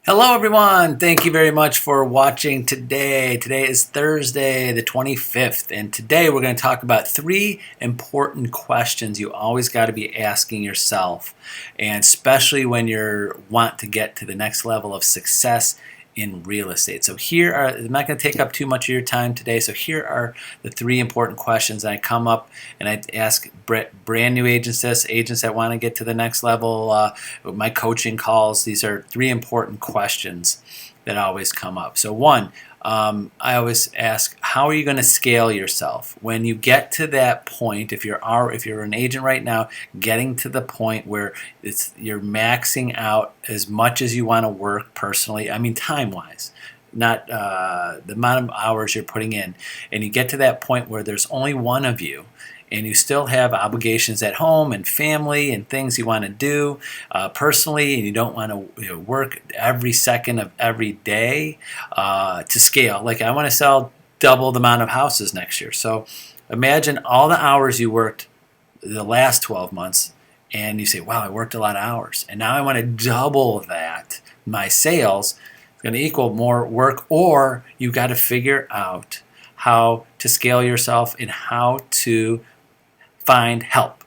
Hello everyone, thank you very much for watching today. Today is Thursday the 25th, and today we're going to talk about 3 important questions you always got to be asking yourself, and especially when you want to get to the next level of success in real estate. So I'm not going to take up too much of your time today, so here are the 3 important questions. I come up and I ask brand new agents this, agents that want to get to the next level, my coaching calls. These are 3 important questions that always come up. So one, I always ask, how are you going to scale yourself when you get to that point? If you're an agent right now, getting to the point where you're maxing out as much as you want to work personally. I mean, time wise, not the amount of hours you're putting in, and you get to that point where there's only one of you, and you still have obligations at home and family and things you want to do personally, and you don't want to work every second of every day to scale. Like, I want to sell double the amount of houses next year. So imagine all the hours you worked the last 12 months, and you say, wow, I worked a lot of hours, and now I want to double that. My sales is going to equal more work, or you got to figure out how to scale yourself and how to find help.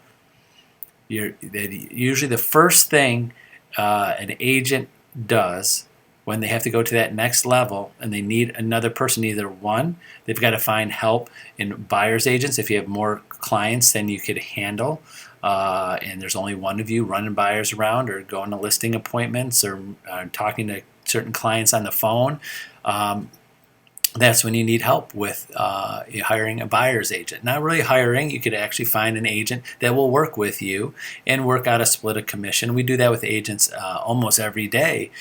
Usually the first thing an agent does when they have to go to that next level and they need another person, either one, they've got to find help in buyer's agents if you have more clients than you could handle, and there's only one of you running buyers around or going to listing appointments or talking to certain clients on the phone. That's when you need help with hiring a buyer's agent. Not really hiring, you could actually find an agent that will work with you and work out a split of commission. We do that with agents almost every day.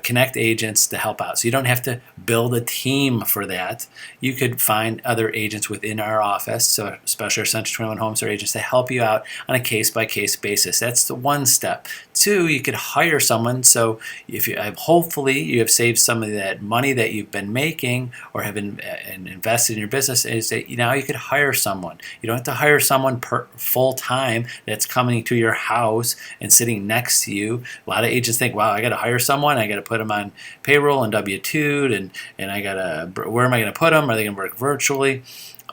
Connect agents to help out. So you don't have to build a team for that. You could find other agents within our office, so especially our Century 21 HomeStar agents, to help you out on a case-by-case basis. That's the one step. 2, you could hire someone. So if you have, hopefully you have saved some of that money that you've been making or have invested in your business, is that now you could hire someone. You don't have to hire someone full time that's coming to your house and sitting next to you. A lot of agents think, wow, I got to hire someone, I got to put them on payroll and W-2, and I got to, where am I going to put them? Are they going to work virtually?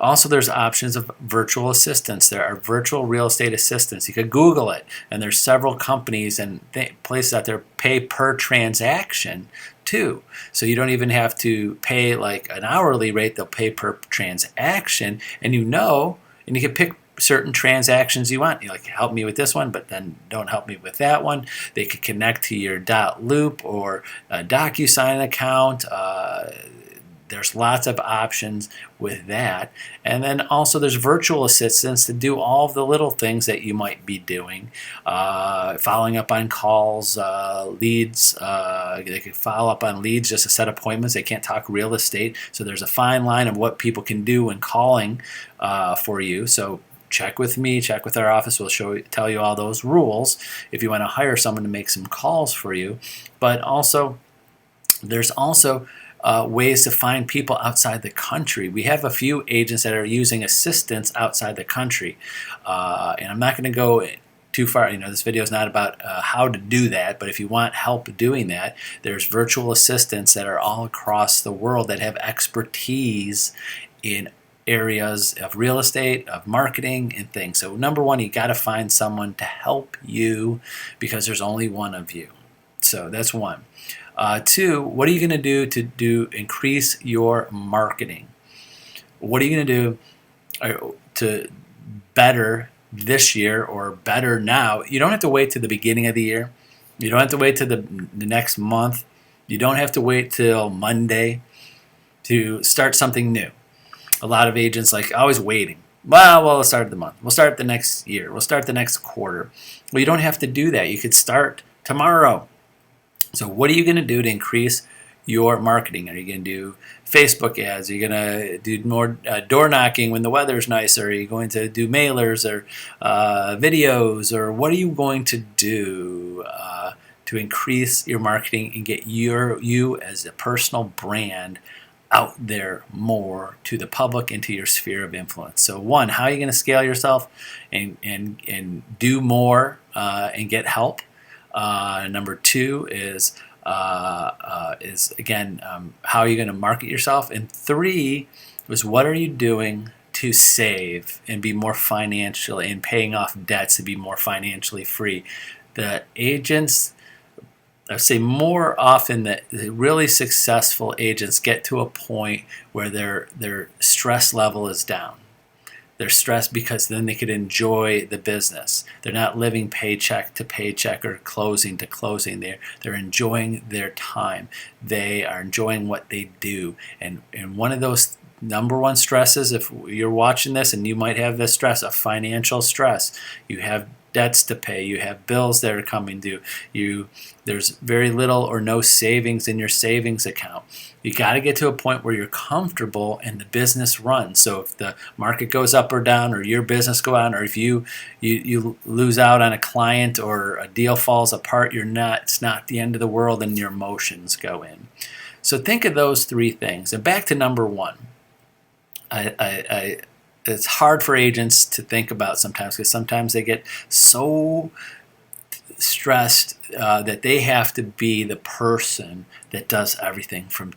Also, there's options of virtual assistants. There are virtual real estate assistants. You could Google it, and there's several companies and places out there pay per transaction too. So you don't even have to pay like an hourly rate. They'll pay per transaction, and you can pick certain transactions you want. You're like, help me with this one, but then don't help me with that one. They could connect to your Loop or a DocuSign account. There's lots of options with that. And then also there's virtual assistants to do all of the little things that you might be doing. Following up on calls, leads. They could follow up on leads just to set appointments. They can't talk real estate. So there's a fine line of what people can do when calling for you. So check with me, check with our office. We'll tell you all those rules if you want to hire someone to make some calls for you. But also, there's also ways to find people outside the country. We have a few agents that are using assistants outside the country, and I'm not going to go too far. This video is not about how to do that, but if you want help doing that, there's virtual assistants that are all across the world that have expertise in areas of real estate, of marketing, and things. So number one, you got to find someone to help you because there's only one of you. So that's one. 2, what are you going to do to increase your marketing? What are you going to do to better this year or better now? You don't have to wait to the beginning of the year. You don't have to wait to the next month. You don't have to wait till Monday to start something new. A lot of agents always waiting. Well, we'll start the month. We'll start the next year. We'll start the next quarter. Well, you don't have to do that. You could start tomorrow. So what are you going to do to increase your marketing? Are you going to do Facebook ads? Are you going to do more door knocking when the weather's nicer? Are you going to do mailers or videos? Or what are you going to do to increase your marketing and get you as a personal brand out there more to the public and to your sphere of influence? So one, how are you going to scale yourself and do more and get help? Number 2 is is again, how are you going to market yourself? And 3 is, what are you doing to save and be more financially, and paying off debts to be more financially free? The agents, I say more often that the really successful agents get to a point where their stress level is down. They're stressed because then they could enjoy the business. They're not living paycheck to paycheck or closing to closing. They're enjoying their time. They are enjoying what they do. And one of those number one stresses, if you're watching this and you might have this stress, a financial stress. You have debts to pay, you have bills that are coming due, there's very little or no savings in your savings account. You got to get to a point where you're comfortable and the business runs. So if the market goes up or down, or your business go on, or if you lose out on a client or a deal falls apart, it's not the end of the world, and your emotions go in. So think of those 3 things. And back to number 1. It's hard for agents to think about sometimes, because sometimes they get so stressed that they have to be the person that does everything from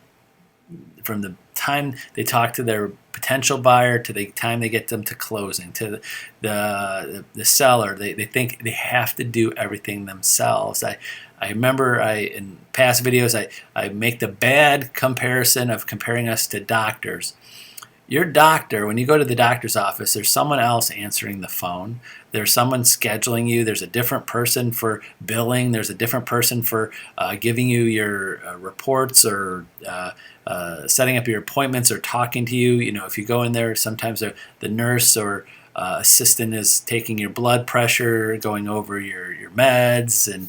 the time they talk to their potential buyer to the time they get them to closing, to the seller. They think they have to do everything themselves. I remember in past videos I make the bad comparison of comparing us to doctors. Your doctor, when you go to the doctor's office, there's someone else answering the phone. There's someone scheduling you. There's a different person for billing. There's a different person for giving you your reports, or setting up your appointments, or talking to you. You know, if you go in there, sometimes the nurse or assistant is taking your blood pressure, going over your meds, and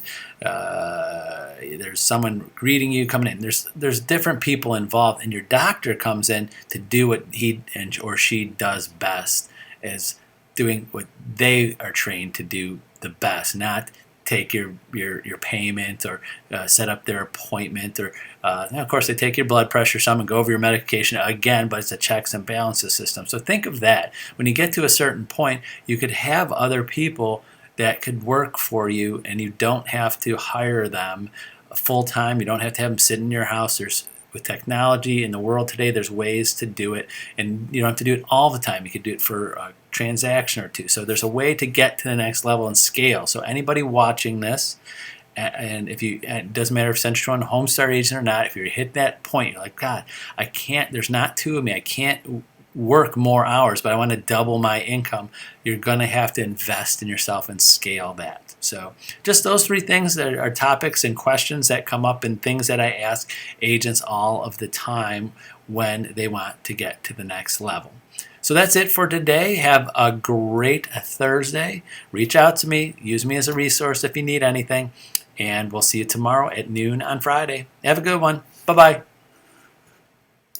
there's someone greeting you, coming in. There's different people involved, and your doctor comes in to do what he or she does best, is doing what they are trained to do the best, not take your payment, or set up their appointment, or now of course they take your blood pressure some and go over your medication again, but it's a checks and balances system. So think of that. When you get to a certain point, you could have other people that could work for you, and you don't have to hire them full time. You don't have to have them sit in your house. With technology in the world today, there's ways to do it, and you don't have to do it all the time. You could do it for a transaction or 2. So there's a way to get to the next level and scale. So anybody watching this, and it doesn't matter if Century 21 HomeStar agent or not, if you hit that point, you're like, God, I can't, there's not 2 of me, I can't work more hours, but I want to double my income. You're going to have to invest in yourself and scale that. So just those 3 things that are topics and questions that come up, and things that I ask agents all of the time when they want to get to the next level. So that's it for today. Have a great Thursday. Reach out to me. Use me as a resource if you need anything. And we'll see you tomorrow at noon on Friday. Have a good one. Bye-bye.